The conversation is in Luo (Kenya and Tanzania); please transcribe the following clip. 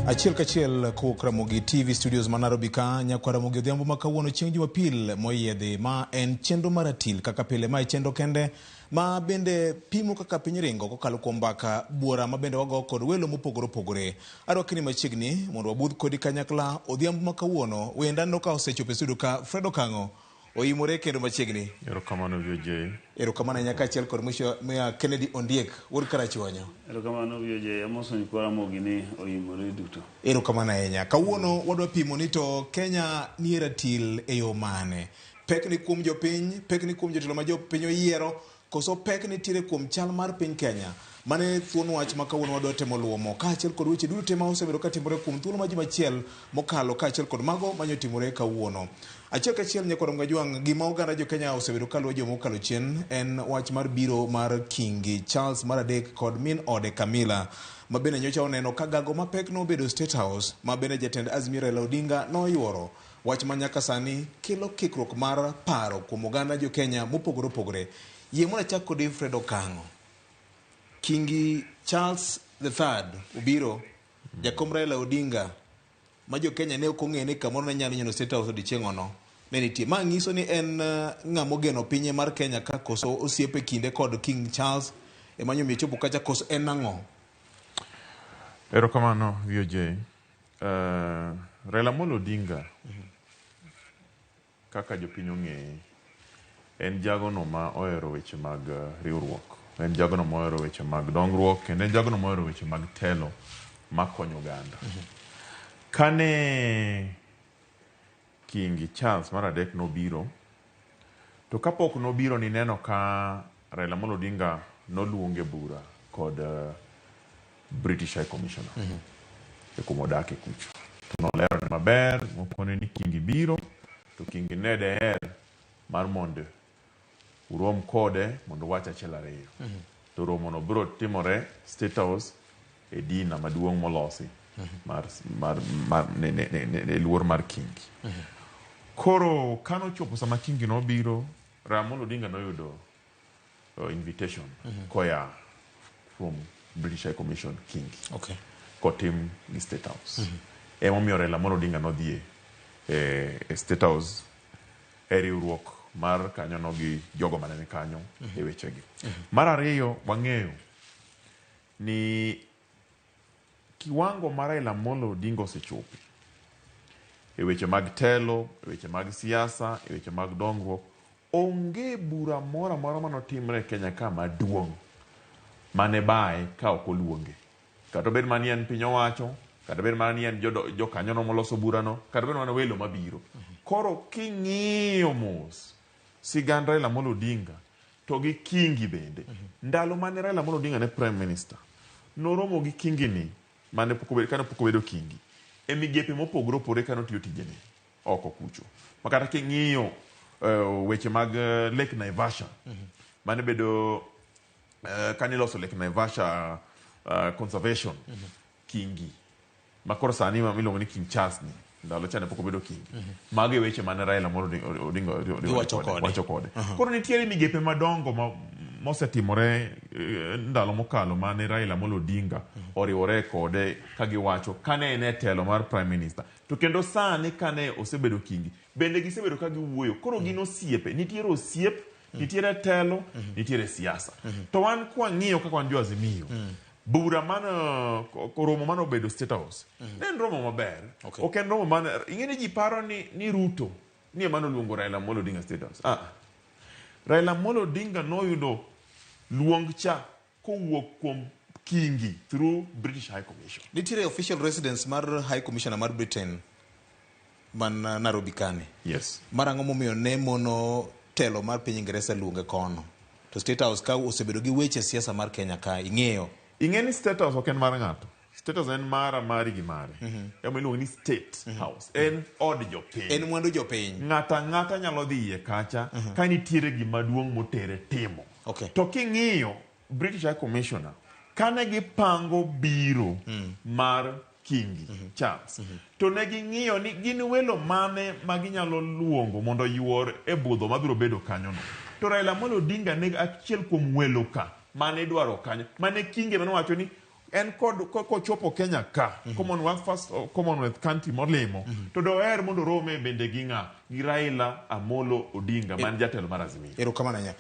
Achiel kachiel kowuok Ramogi TV Studios ma Nairobi ka nyakwa Ramogi odhiambo ma kawuono chieng' Jumapil moyiedhi ma en chenro maratil kaka pile ma chenro kende ma bende pimo kaka piny ringo kokalo kuom mbaka buora ma bende wago kod welo mopogore opogore. Adwaro ni machiegni mondo wabudh kodi kanyakla odhiambo ma kawuono wenda no ka osechopo e studio ka Fred Okango oimore kendo machiegni. Erokamano VJ. Erokamano nyaka achiel kod mwisho mia Kennedy Ondiek wuod Karachuonyo. Erokamano VJ amoson kwa Ramogi ni oimore duto. Erokamano ahinya. Kawuono wadwa pimo ni to Kenya ni ratil e yo mane. Pek ni kuom jopiny, pek ni kuom jotelo ma jopiny oyiero, koso pek ni tire kuom chal mar piny Kenya. Mane thuon wach ma kawuono wadwa temo luwo mo ka achiel kod weche duto ma osebedo ka timore kuom thuolo ma juma achiel mokalo ka achiel kod mago manyo timore kawuono. Achiel kachiel nyakwa Mgajwang' gima oganda jo Kenya osebedo ka luwo joma okalo chien en wach mar biro mar Kingi Charles mar adek kod min ode Camilla ma bende nyocha oneno ka gago mapek no obedo State House ma bende jatend Azimio Raila Odinga noyuoro. Wach ma nyaka sani kelo kikruok mar paro kuom oganda jo Kenya mopogore opogore. Yie mwana chak kod Fred Okango. Kingi Charles III ubiro jakom Raila Odinga ma jo Kenya ne okong'e ni kamoro ne nyalo nyono State House odichieng' ono ne nitie. Ma nyiso ni en ng'amo geno pinye mar Kenya ka koso osiepe kinde kod King Charles e manyo mi chopo kacha koso en ang'o. Erokamano VJ. Raila Odinga kaka jopiny ong'eye en jagono ma ohero weche mag riwruok. En jagono ma ohero weche mag dongruok kendo en jagono ma ohero weche mag telo makonyo oganda. Kane Kingi Charles mar adek nobiro, to kapok nobiro ni neno ka Raila Odinga noluonge bura kod British High Commissioner e kumodake kucho. To nolero ni maber mokone ni Kingi biro to Kingi ne der mar mondo urom kode mondo wach achiel ariyo. To romo no biro timore State House e dina maduong' molosi ne luor mar Kingi. Koro kano chopo sama Kingi no biro, Raila Odinga noyudo invitation koya from British High Commission Kingi. Okay. Kotim gi State House. Emomiyo Raila Odinga nodhie e State House e riwruok mar kanyo no gi jogo manene kanyo e wechegi. Mar ariyo wang'eyo ni kiwango mar Raila Odinga osechopo e weche mag telo, e weche mag siasa, e weche mag dongruok. Onge bura mora manotimre e Kenya ka maduong' mane bae ka ok oluonge. Kata bed mani en piny owacho, kata bed mani en jo kanyo no moloso burano, kata bed mani welo mabiro. Koro king'iyo mos sigand Raila Odinga to gi Kingi bende. Ndalo mane Raila Odinga ne Prime Minister noromo gi Kingi ni mane kane pok obedo Kingi e migepe mopogore opogore kano tiyo tijene oko kucho. Makata king'iyo weche mag Lake Naivasha mane bedo kane loso Lake Naivasha conservation Kingi makoro sani miluongo ni King Charles ni ndalo chane pok obedo Kingi. Mage weche mane Raila Odinga wacho kode. Koro nitiere migepe madongo mosetimore ndalo mokalo mane Raila Odinga oriwore kode kagiwacho kane ene telo mar Prime Minister. To kendo sani kane osebedo Kingi bende gisebedo ka giwuoyo. Koro gin osiepe, nitiere osiep, nitiere telo, nitiere siasa. To wan kwa ng'iyo kaka wan jo Azimio. Bura mano romo mano bedo State House. En romo maber. Ok en romo mano ing'eni ji paro ni Ruto ni emano luongo Raila Odinga State House. Raila Odinga noyudo luong cha kowuok kuom Kingi through British High Commission. Nitiere official residence mar High Commissioner mar Britain man Nairobi kane. Yes. Marang'o momiyo ne mono telo mar piny Ingresa luonge kono. To State House ka osebedo gi weche siasa mar Kenya ka ing'eyo. Ing'eni State House ok en mar ng'ato. State House en mari gi mare. Ema iluongo ni State House. En od jopiny. En mwandu jopiny. Ng'ata nyalo dhiye kacha ka nitiere gima duong' motere timo. Okay. To king'iyo British High Commissioner kane gipango biro mar Kingi Charles to ne ging'iyo ni gin welo mane maginyalo luongo mondo yuor e budho mabiro bedo kanyo no. To Raila Odinga ne achiel kuom welo ka mane dwaro kanyo mane Kingi mane wacho ni en kochopo Kenya ka Commonwealth County molimo to doher mondo rome bende gi ng'a gi Raila Amolo Odinga man jatelo mar Azimio. Erokamano ahinya.